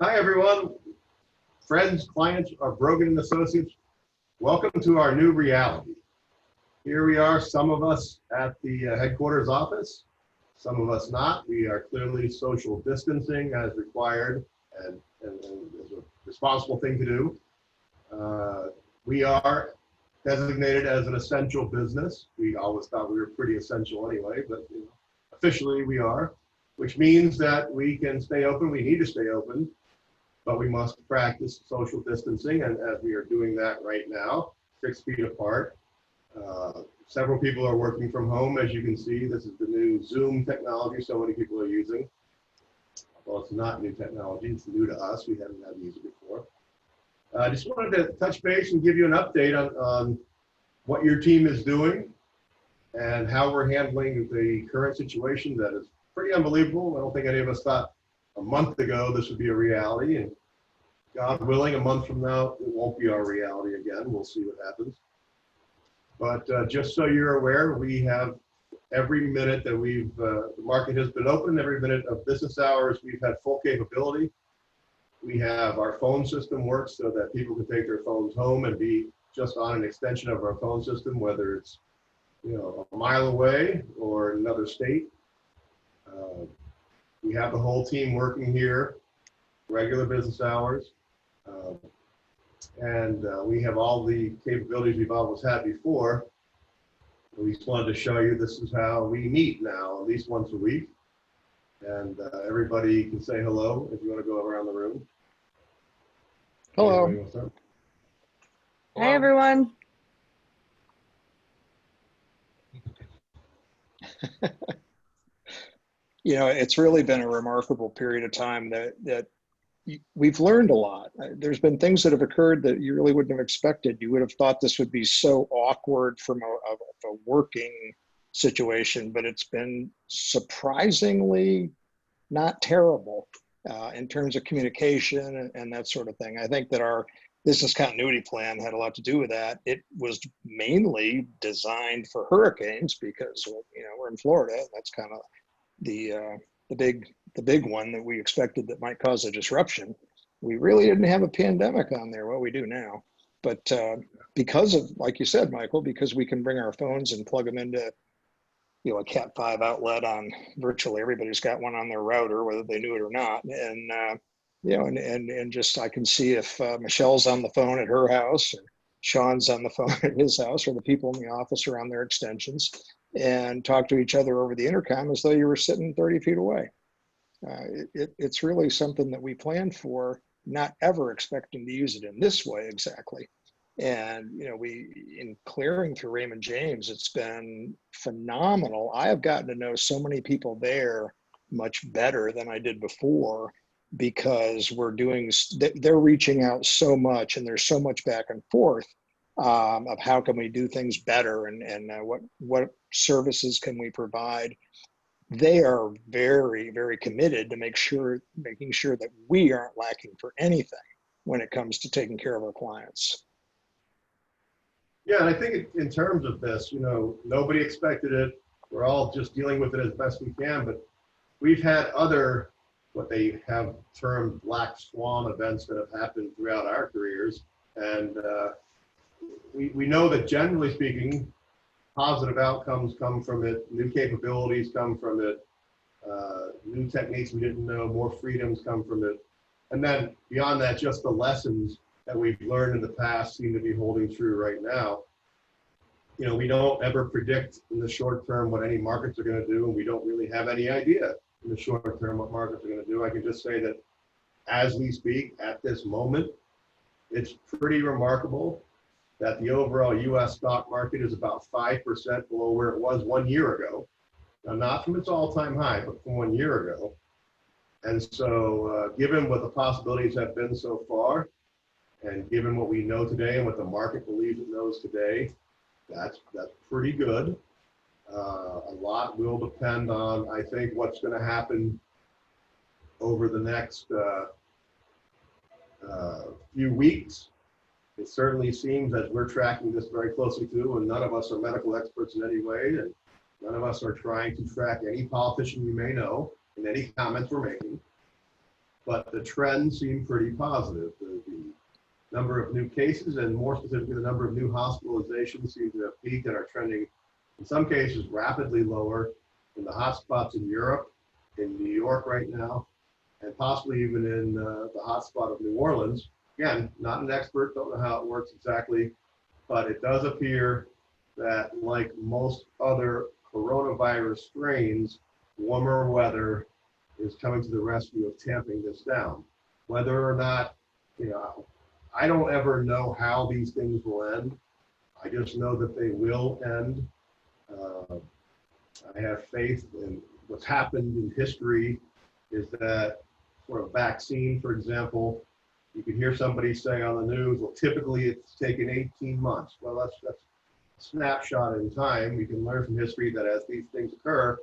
Hi, everyone. Friends, clients, our Brogan and Associates. Welcome to our new reality. Here we are, some of us at the headquarters office, some of us not. We are clearly social distancing as required and as a responsible thing to do. We are designated as an essential business. We always thought we were pretty essential anyway, but officially we are, which means that we can stay open. We need to stay open, but we must practice social distancing, and as we are doing that right now, 6 feet apart. Several people are working from home, as you can see. This is the new Zoom technology so many people are using. Well, it's not new technology, it's new to us. We haven't had to use it before. I just wanted to touch base and give you an update on what your team is doing and how we're handling the current situation that is pretty unbelievable. I don't think any of us thought a month ago this would be a reality, and God willing, a month from now, it won't be our reality again. We'll see what happens. But just so you're aware, we have every minute that the market has been open, every minute of business hours, we've had full capability. We have our phone system works so that people can take their phones home and be just on an extension of our phone system, whether it's a mile away or another state. We have the whole team working here, regular business hours. And we have all the capabilities we've always had before. We just wanted to show you this is how we meet now, at least once a week. And everybody can say hello if you want to go around the room. Hello. Hi, everyone. It's really been a remarkable period of time that we've learned a lot. There's been things that have occurred that you really wouldn't have expected. You would have thought this would be so awkward from a working situation, but it's been surprisingly not terrible in terms of communication and that sort of thing. I think that our business continuity plan had a lot to do with that. It was mainly designed for hurricanes because we're in Florida. And that's kind of the big one that we expected that might cause a disruption. We really didn't have a pandemic on there. Well, we do now, but because of, like you said, Michael, because we can bring our phones and plug them into a Cat 5 outlet on virtually everybody's got one on their router, whether they knew it or not. And and just I can see if Michelle's on the phone at her house, or Sean's on the phone at his house, or the people in the office are on their extensions, and talk to each other over the intercom as though you were sitting 30 feet away. It's really something that we planned for, not ever expecting to use it in this way exactly. And in clearing through Raymond James, it's been phenomenal. I have gotten to know so many people there much better than I did before, because they're reaching out so much, and there's so much back and forth of how can we do things better, and what services can we provide. They are very, very committed to making sure that we aren't lacking for anything when it comes to taking care of our clients. Yeah, and I think in terms of this, nobody expected it. We're all just dealing with it as best we can, but we've had other, what they have termed black swan events that have happened throughout our careers. And we know that generally speaking, positive outcomes come from it, new capabilities come from it, new techniques we didn't know, more freedoms come from it. And then beyond that, just the lessons that we've learned in the past seem to be holding true right now. We don't ever predict in the short term what any markets are going to do, and we don't really have any idea in the short term what markets are going to do. I can just say that as we speak at this moment, it's pretty remarkable that the overall U.S. stock market is about 5% below where it was 1 year ago. Now, not from its all-time high, but from 1 year ago. And so given what the possibilities have been so far, and given what we know today and what the market believes it knows today, that's pretty good. A lot will depend on, I think, what's going to happen over the next few weeks. It certainly seems that we're tracking this very closely too, and none of us are medical experts in any way, and none of us are trying to track any politician we may know in any comments we're making. but the trends seem pretty positive. The number of new cases, and more specifically, the number of new hospitalizations seem to have peaked and are trending, in some cases, rapidly lower in the hotspots in Europe, in New York right now, and possibly even in the hotspot of New Orleans. Again, not an expert, don't know how it works exactly, but it does appear that, like most other coronavirus strains, warmer weather is coming to the rescue of tamping this down. Whether or not, I don't ever know how these things will end. I just know that they will end. I have faith in what's happened in history is that for a vaccine, for example, you can hear somebody say on the news, well, typically it's taken 18 months. Well, that's a snapshot in time. We can learn from history that as these things occur,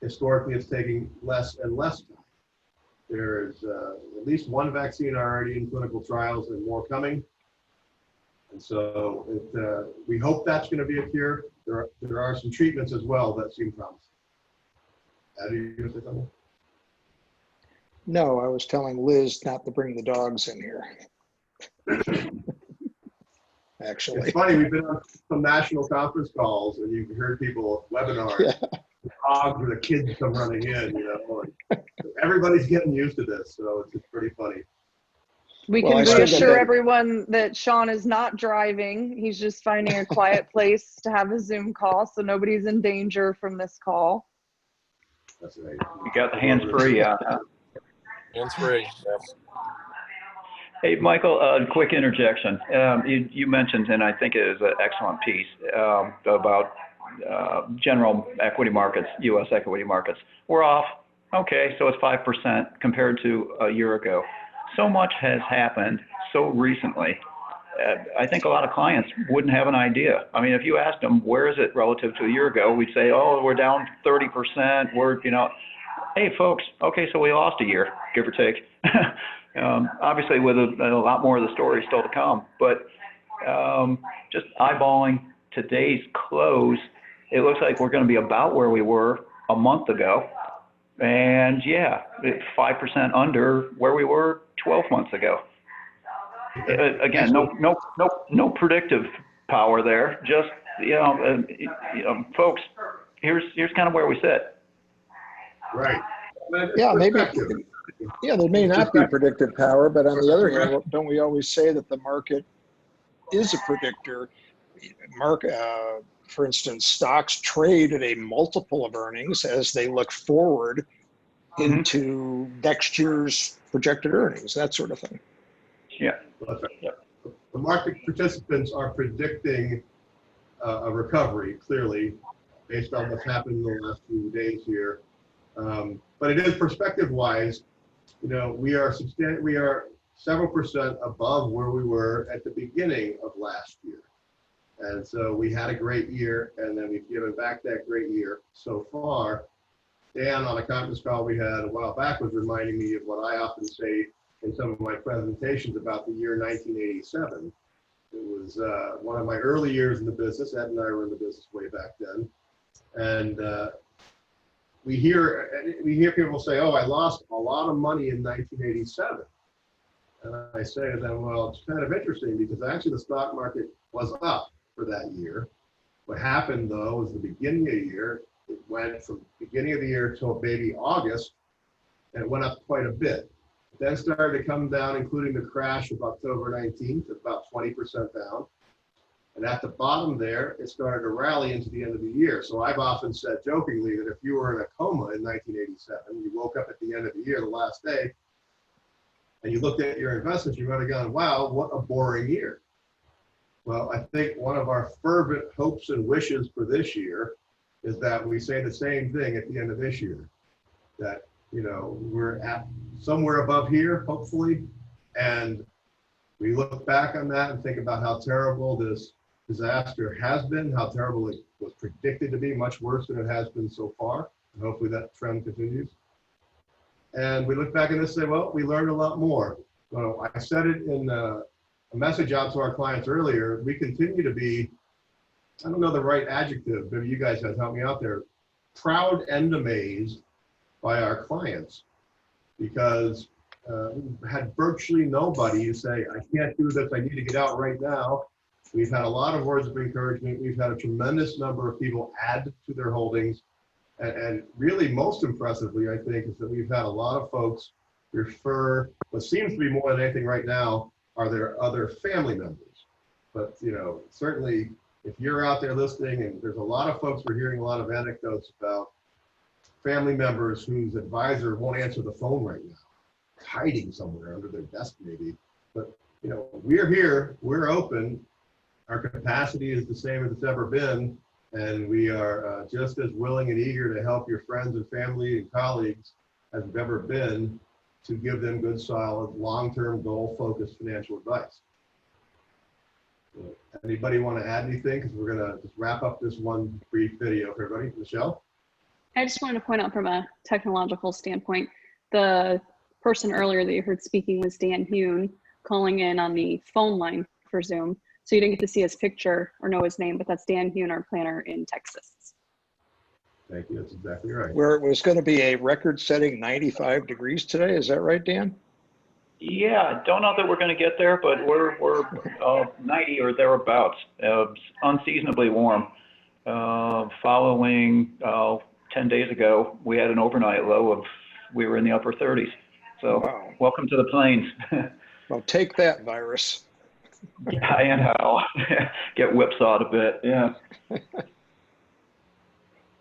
historically it's taking less and less time. There is at least one vaccine already in clinical trials and more coming. And so we hope that's going to be a cure. There are some treatments as well that seem promising. Are you going to say something? No, I was telling Liz not to bring the dogs in here. Actually. It's funny, we've been on some national conference calls and you've heard people webinars, yeah. Dogs or the kids come running in, everybody's getting used to this, so it's pretty funny. We can reassure everyone that Sean is not driving. He's just finding a quiet place to have a Zoom call, so nobody's in danger from this call. That's right. You got the hands-free. Hands-free, yes. Hey, Michael, quick interjection. You mentioned, and I think it is an excellent piece, about general equity markets, U.S. equity markets. We're off. Okay, so it's 5% compared to a year ago. So much has happened so recently. I think a lot of clients wouldn't have an idea. I mean, if you asked them, where is it relative to a year ago, we'd say, oh, we're down 30%. We're, hey, folks, okay, so we lost a year, give or take. Obviously, with a lot more of the story still to come. But just eyeballing today's close, it looks like we're going to be about where we were a month ago. And yeah, 5% under where we were 12 months ago. Again, no predictive power there. Just folks, here's kind of where we sit. Right. Yeah, maybe. Yeah, there may not be predictive power, but on the other hand, don't we always say that the market is a predictor? For instance, stocks trade at a multiple of earnings as they look forward into next year's projected earnings, that sort of thing. Yeah. The market participants are predicting a recovery, clearly, based on what's happened in the last few days here. But it is perspective-wise, we are several percent above where we were at the beginning of last year. And so we had a great year, and then we've given back that great year so far. Dan, on a conference call we had a while back, was reminding me of what I often say in some of my presentations about the year 1987. It was one of my early years in the business. Ed and I were in the business way back then. And we hear people say, oh, I lost a lot of money in 1987. And I say to them, well, it's kind of interesting because actually the stock market was up for that year. What happened though was the beginning of the year, it went from beginning of the year till maybe August, and it went up quite a bit. It then started to come down, including the crash of October 19th, about 20% down. And at the bottom there, it started to rally into the end of the year. So I've often said jokingly that if you were in a coma in 1987, you woke up at the end of the year, the last day, and you looked at your investments, you might have gone, wow, what a boring year. Well, I think one of our fervent hopes and wishes for this year is that we say the same thing at the end of this year, that, we're at somewhere above here, hopefully, and we look back on that and think about how terrible this disaster has been, how terrible it was predicted to be, much worse than it has been so far, and hopefully that trend continues. And we look back and say, well, we learned a lot more. Well, I said it in a message out to our clients earlier, we continue to be, I don't know the right adjective, maybe you guys have helped me out there, proud and amazed by our clients, because had virtually nobody who say, I can't do this, I need to get out right now. We've had a lot of words of encouragement. We've had a tremendous number of people add to their holdings. And really most impressively, I think, is that we've had a lot of folks refer, what seems to be more than anything right now, are their other family members. But, you know, certainly if you're out there listening, and there's a lot of folks, we're hearing a lot of anecdotes about family members whose advisor won't answer the phone right now, hiding somewhere under their desk maybe. But, you know, we're here, we're open. Our capacity is the same as it's ever been. And we are just as willing and eager to help your friends and family and colleagues as we've ever been to give them good, solid, long-term, goal-focused financial advice. Anybody want to add anything? Because we're going to just wrap up this one brief video for everybody. Michelle? I just wanted to point out from a technological standpoint, the person earlier that you heard speaking was Dan Hune, calling in on the phone line for Zoom. So you didn't get to see his picture or know his name, but that's Dan Hune, our planner in Texas. Thank you. That's exactly right. Where it was going to be a record-setting 95 degrees today. Is that right, Dan? Yeah, don't know that we're going to get there, but we're 90 or thereabouts. Unseasonably warm. Following 10 days ago, we had an overnight low of, we were in the upper 30s. So wow. Welcome to the plains. Well, take that, virus. Yeah, I know. Get whipsawed a bit. Yeah.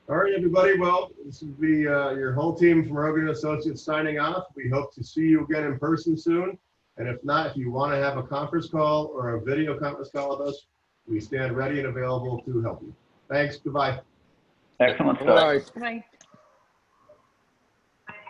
All right, everybody. Well, this will be your whole team from Rogan & Associates signing off. We hope to see you again in person soon. And if not, if you want to have a conference call or a video conference call with us, we stand ready and available to help you. Thanks. Goodbye. Excellent stuff. Bye. Bye.